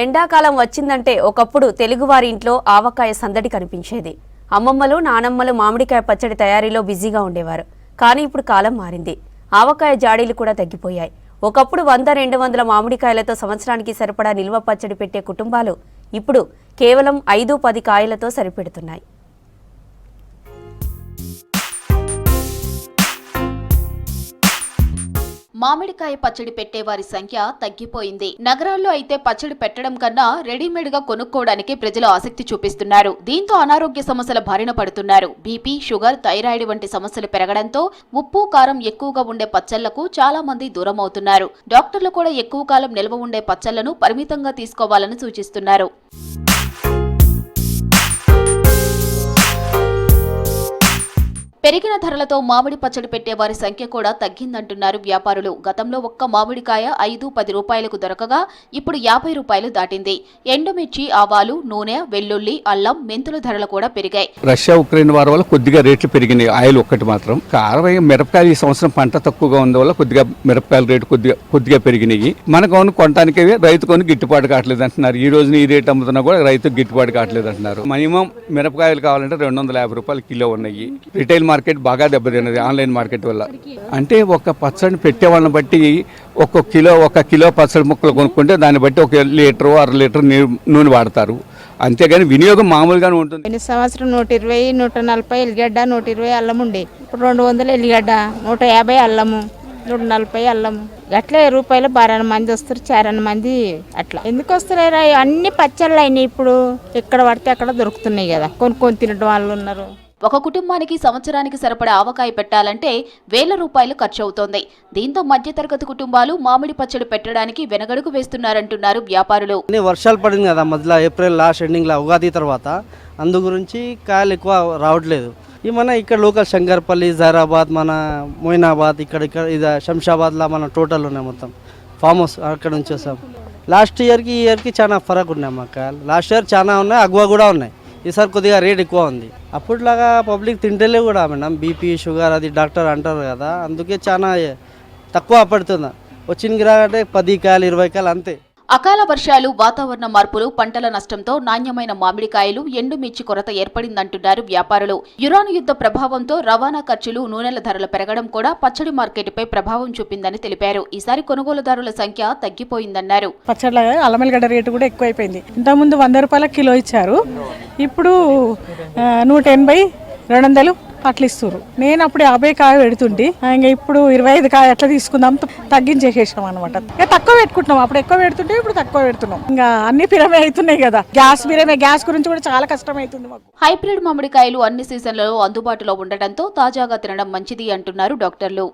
ఎండాకాలం వచ్చిందంటే ఒకప్పుడు తెలుగువారి ఇంట్లో ఆవకాయ సందడి కనిపించేది. అమ్మమ్మలు నానమ్మలు మామిడికాయ పచ్చడి తయారీలో బిజీగా ఉండేవారు. కానీ ఇప్పుడు కాలం మారింది. ఆవకాయ జాడీలు కూడా తగ్గిపోయాయి. ఒకప్పుడు 100-200 మామిడికాయలతో సంవత్సరానికి సరిపడా నిల్వ పచ్చడి పెట్టే కుటుంబాలు ఇప్పుడు కేవలం 5-10 కాయలతో సరిపెడుతున్నాయి. మామిడికాయ పచ్చడి పెట్టేవారి సంఖ్య తగ్గిపోయింది. నగరాల్లో అయితే పచ్చడి పెట్టడం కన్నా రెడీమేడ్ గా కొనుక్కోవడానికి ప్రజలు ఆసక్తి చూపిస్తున్నారు. దీంతో అనారోగ్య సమస్యల బారిన పడుతున్నారు. బీపీ, షుగర్, థైరాయిడ్ వంటి సమస్యలు పెరగడంతో ఉప్పు, కారం ఎక్కువగా ఉండే పచ్చళ్లకు చాలా మంది దూరం అవుతున్నారు. డాక్టర్లు కూడా ఎక్కువ కాలం నిల్వ ఉండే పచ్చళ్లను పరిమితంగా తీసుకోవాలని సూచిస్తున్నారు. పెరిగిన ధరలతో మామిడి పచ్చడి పెట్టేవారి సంఖ్య కూడా తగ్గిందంటున్నారు వ్యాపారులు. గతంలో ఒక్క మామిడికాయ 5-10 రూపాయలకు దొరకగా ఇప్పుడు 50 రూపాయలు దాటింది. ఎండుమిర్చి, ఆవాలు, నూనె, వెల్లుల్లి, అల్లం, మెంతుల ధరలు కూడా పెరిగాయి. రష్యా ఉక్రెయిన్ వారి వల్ల కొద్దిగా రేట్లు పెరిగినాయి. ఆయిల్ ఒక్కటి మాత్రం. కారం, మిరపకాయలు ఈ సంవత్సరం పంట తక్కువగా ఉన్న వల్ల కొద్దిగా మిరపకాయల రేటు కొద్దిగా పెరిగినాయి. మనకు కొనడానికి రైతు కొని గిట్టుబాటు కావట్లేదు అంటున్నారు. ఈ రోజున ఈ రేటు అమ్ముతున్నా కూడా రైతుకు గిట్టుబాటు కావట్లేదు అంటున్నారు. మినిమం మిరపకాయలు కావాలంటే 250 రూపాయలు కిలో ఉన్నాయి. రిటైల్ మార్కెట్ బాగా దెబ్బతిన్నది ఆన్లైన్ మార్కెట్ వల్ల. అంటే ఒక పచ్చడి పెట్టే వాళ్ళని బట్టి ఒక కిలో పచ్చడి ముక్కలు కొనుక్కుంటే దాన్ని బట్టి 1 లీటర్ 1/2 లీటర్ నూనె వాడతారు. అంతేగాని వినియోగం మామూలుగానే ఉంటుంది. ఈ సంవత్సరం 120, 140 ఎల్లిగడ్డ, 120 అల్లం ఉండే. ఇప్పుడు 200 ఎల్లిగడ్డ, 150 అల్లము, 140 అల్లము. అట్లే రూపాయలు 12 మంది వస్తారు, 4 మంది అట్లా. ఎందుకు వస్తున్నారా? అన్ని పచ్చళ్ళు అయినాయి. ఇప్పుడు ఎక్కడ పడితే అక్కడ దొరుకుతున్నాయి కదా, కొనుక్కొని తినడం వాళ్ళు ఉన్నారు. ఒక కుటుంబానికి సంవత్సరానికి సరిపడా ఆవకాయ పెట్టాలంటే 1000 రూపాయలు ఖర్చు అవుతోంది. దీంతో మధ్యతరగతి కుటుంబాలు మామిడి పచ్చడి పెట్టడానికి వెనగడుగు వేస్తున్నారంటున్నారు వ్యాపారులు. వర్షాలు పడింది కదా మధ్యలో, ఏప్రిల్ లాస్ట్ ఎండింగ్లో, ఉగాది తర్వాత. అందు గురించి కాయలు ఎక్కువ రావట్లేదు. మన ఇక్కడ లోకల్ శంకర్పల్లి, జైరాబాద్, మన మొయినాబాద్, ఇక్కడ ఇది శంషాబాద్లో మన టోటల్ ఉన్నాయి. మొత్తం ఫామ్ హౌస్ అక్కడ నుంచి వస్తాం. లాస్ట్ ఇయర్కి ఈ ఇయర్కి చాలా ఫరక్ ఉన్నాయి మా కాయలు. లాస్ట్ ఇయర్ చాలా ఉన్నాయి, అగ్వా కూడా ఉన్నాయి. ఈసారి కొద్దిగా రేట్ ఎక్కువ ఉంది. అప్పట్లాగా పబ్లిక్ తింటలే కూడా మేడం. బీపీ, షుగర్ అది డాక్టర్ అంటారు కదా, అందుకే చాలా తక్కువ పడుతుంది. వచ్చిన గిరాకంటే 10 కాయలు 20 కాయలు అంతే. అకాల వర్షాలు, వాతావరణ మార్పులు, పంటల నష్టంతో నాణ్యమైన మామిడికాయలు, ఎండుమిర్చి కొరత ఏర్పడిందంటున్నారు వ్యాపారులు. యురాన్ యుద్ధ ప్రభావంతో రవాణా ఖర్చులు, నూనెల ధరలు పెరగడం కూడా పచ్చడి మార్కెట్పై ప్రభావం చూపిందని తెలిపారు. ఈసారి కొనుగోలుదారుల సంఖ్య తగ్గిపోయిందన్నారు. పచ్చళ్ళ అల్లమెల్లిగడ్డ రేటు కూడా ఎక్కువైపోయింది. ఇంతకుముందు 100 రూపాయల కిలో ఇచ్చారు, ఇప్పుడు 180, 200 అట్లా ఇస్తారు. నేను అప్పుడు 50 కాయ పెడుతుంటే ఇంకా ఇప్పుడు 25 కాయ అట్లా తీసుకుందాం, తగ్గించేసేసాం అనమాట. తక్కువ పెట్టుకుంటున్నాం. అప్పుడు ఎక్కువ పెడుతుంటే ఇప్పుడు తక్కువ పెడుతున్నాం. ఇంకా అన్ని పిరమే అవుతున్నాయి కదా, గ్యాస్ గురించి కూడా చాలా కష్టం అవుతుంది మాకు. హైబ్రిడ్ మామిడికాయలు అన్ని సీజన్లలో అందుబాటులో ఉండటంతో తాజాగా తినడం మంచిది అంటున్నారు డాక్టర్లు.